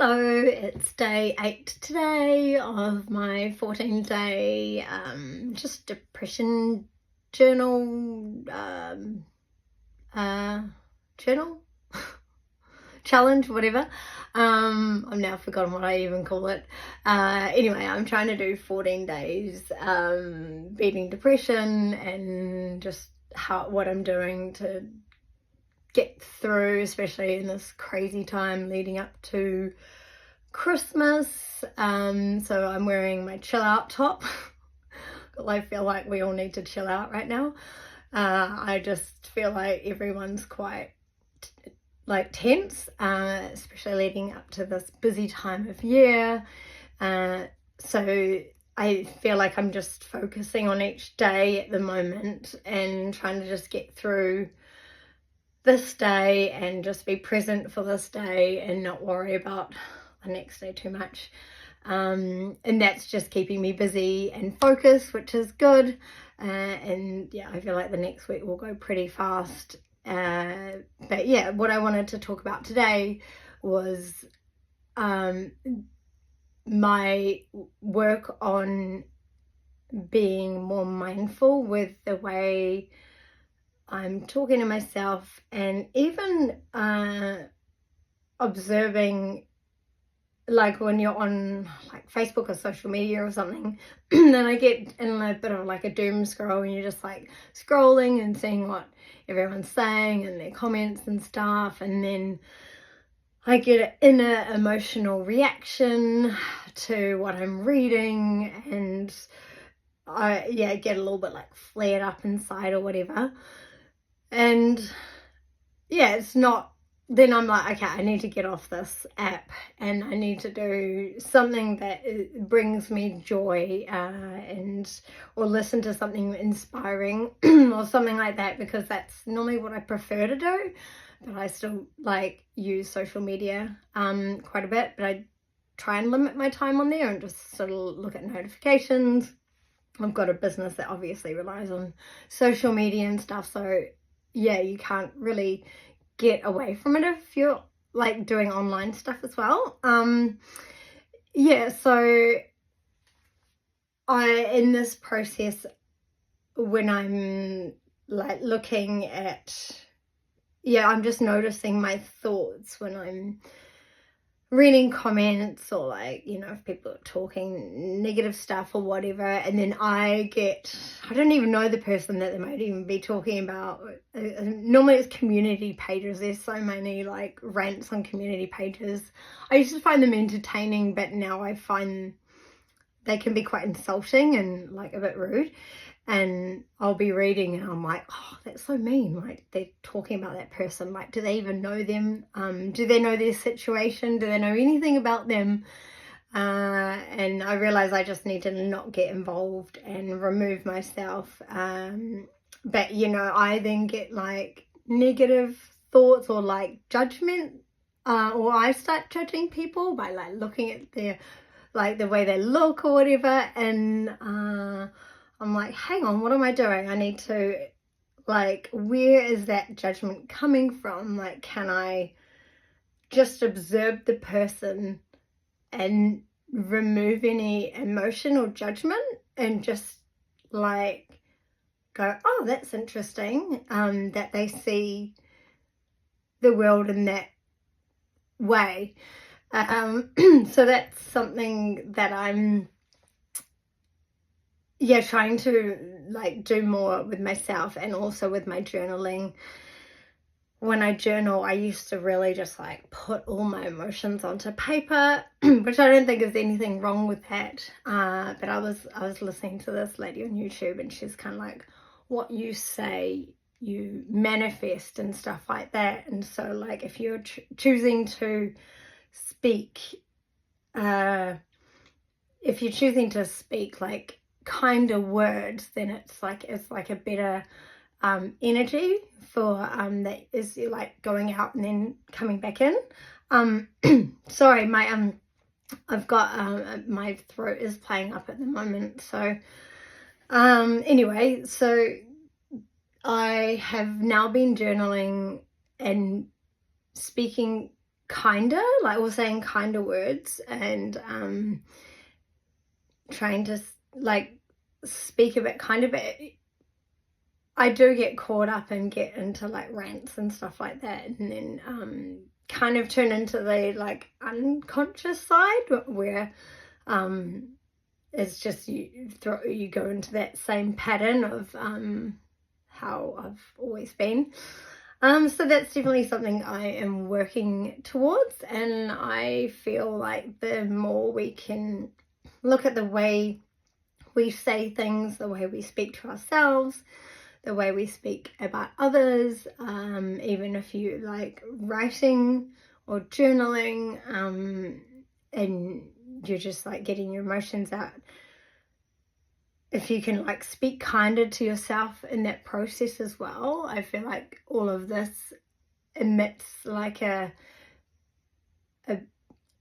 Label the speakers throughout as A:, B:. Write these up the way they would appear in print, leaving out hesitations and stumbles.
A: Hello, it's day 8 today of my 14-day just depression journal uh, journal challenge, whatever. I've now forgotten what I even call it. Anyway, I'm trying to do 14 days beating depression and just what I'm doing to get through, especially in this crazy time leading up to Christmas. So I'm wearing my chill out top. I feel like we all need to chill out right now. I just feel like everyone's quite tense, especially leading up to this busy time of year. So I feel like I'm just focusing on each day at the moment and trying to just get through this day and just be present for this day and not worry about the next day too much. And that's just keeping me busy and focused, which is good. And yeah, I feel like the next week will go pretty fast. But yeah, what I wanted to talk about today was my work on being more mindful with the way I'm talking to myself, and even observing, like when you're on like Facebook or social media or something, then I get in a bit of like a doom scroll, and you're just like scrolling and seeing what everyone's saying and their comments and stuff, and then I get an inner emotional reaction to what I'm reading, and I get a little bit like flared up inside or whatever. And yeah, it's not, then I'm like, okay, I need to get off this app and I need to do something that brings me joy, or listen to something inspiring or something like that, because that's normally what I prefer to do. But I still like use social media quite a bit, but I try and limit my time on there and just sort of look at notifications. I've got a business that obviously relies on social media and stuff, so yeah, you can't really get away from it if you're like doing online stuff as well. So in this process, when I'm like looking at, I'm just noticing my thoughts when I'm reading comments, or like, if people are talking negative stuff or whatever, and then I don't even know the person that they might even be talking about. Normally it's community pages. There's so many like rants on community pages. I used to find them entertaining, but now I find they can be quite insulting and like a bit rude. And I'll be reading and I'm like, oh, that's so mean. Like, they're talking about that person. Like, do they even know them? Do they know their situation? Do they know anything about them? And I realize I just need to not get involved and remove myself. But, I then get like negative thoughts or like judgment, or I start judging people by like looking at their, like the way they look or whatever. And, I'm like, hang on, what am I doing? I need to, like, where is that judgment coming from? Like, can I just observe the person and remove any emotion or judgment and just like go, oh, that's interesting, that they see the world in that way. So that's something that I'm trying to like do more with myself, and also with my journaling. When I journal, I used to really just like put all my emotions onto paper, which I don't think there's anything wrong with that. But I was listening to this lady on YouTube, and she's kind of like, what you say, you manifest and stuff like that. And so like if you're choosing to speak, like kind of words, then it's like a better energy for that is like going out and then coming back in. Sorry, my I've got my throat is playing up at the moment. So anyway, so I have now been journaling and speaking kinder, like, or saying kinder words, and trying to like speak a bit kinder. But I do get caught up and get into like rants and stuff like that, and then kind of turn into the like unconscious side where it's just you go into that same pattern of how I've always been. So that's definitely something I am working towards, and I feel like the more we can look at the way we say things, the way we speak to ourselves, the way we speak about others, even if you like writing or journaling, and you're just like getting your emotions out, if you can like speak kinder to yourself in that process as well, I feel like all of this emits like a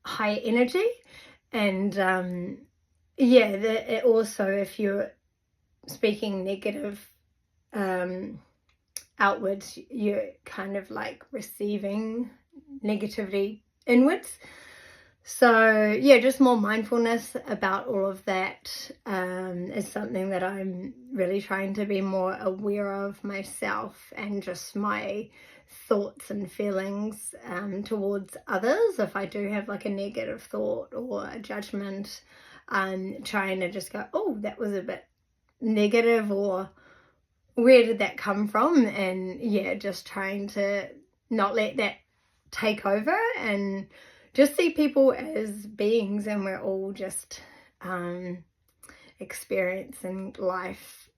A: high energy. And yeah, it also, if you're speaking negative outwards, you're kind of like receiving negativity inwards. So yeah, just more mindfulness about all of that is something that I'm really trying to be more aware of myself, and just my thoughts and feelings towards others. If I do have like a negative thought or a judgment, I'm trying to just go, oh, that was a bit negative, or where did that come from? And yeah, just trying to not let that take over, and just see people as beings, and we're all just experiencing life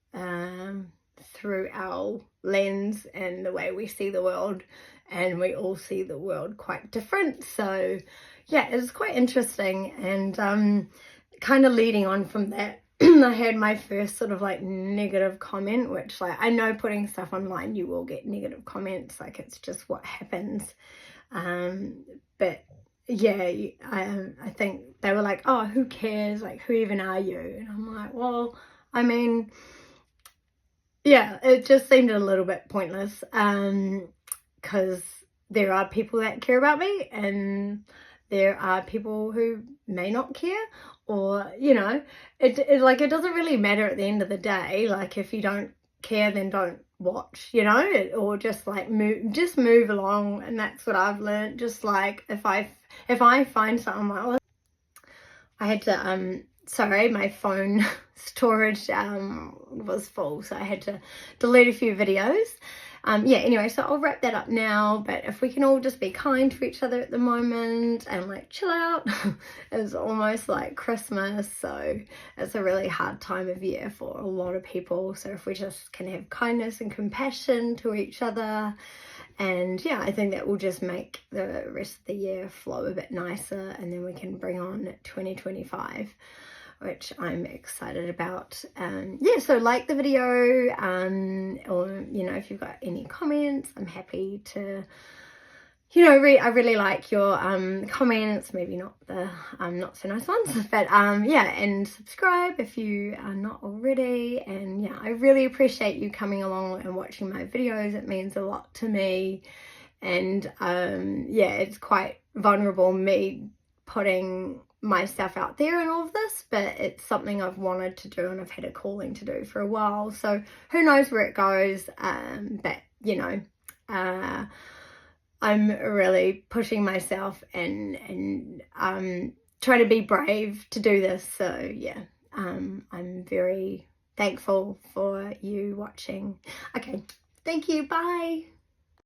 A: through our lens and the way we see the world, and we all see the world quite different. So yeah, it's quite interesting. And kind of leading on from that, I had my first sort of like negative comment, which, like, I know putting stuff online you will get negative comments, like it's just what happens, but yeah, I think they were like, oh, who cares, like, who even are you? And I'm like, well, I mean, yeah, it just seemed a little bit pointless, because there are people that care about me, and there are people who may not care, or, you know, it like, it doesn't really matter at the end of the day. Like, if you don't care, then don't watch, you know, or just like move along. And that's what I've learned. Just like, if I find something like, well, I had to sorry, my phone storage was full, so I had to delete a few videos. Yeah, anyway, so I'll wrap that up now. But if we can all just be kind to each other at the moment and like chill out. It's almost like Christmas, so it's a really hard time of year for a lot of people. So if we just can have kindness and compassion to each other, and yeah, I think that will just make the rest of the year flow a bit nicer, and then we can bring on 2025, which I'm excited about. Yeah, so like the video, or, you know, if you've got any comments, I'm happy to, you know, I really like your comments, maybe not the not so nice ones, but yeah, and subscribe if you are not already. And yeah, I really appreciate you coming along and watching my videos. It means a lot to me. And yeah, it's quite vulnerable, me putting myself out there and all of this, but it's something I've wanted to do, and I've had a calling to do for a while. So who knows where it goes, but you know, I'm really pushing myself and trying to be brave to do this. So yeah, I'm very thankful for you watching. Okay, thank you, bye.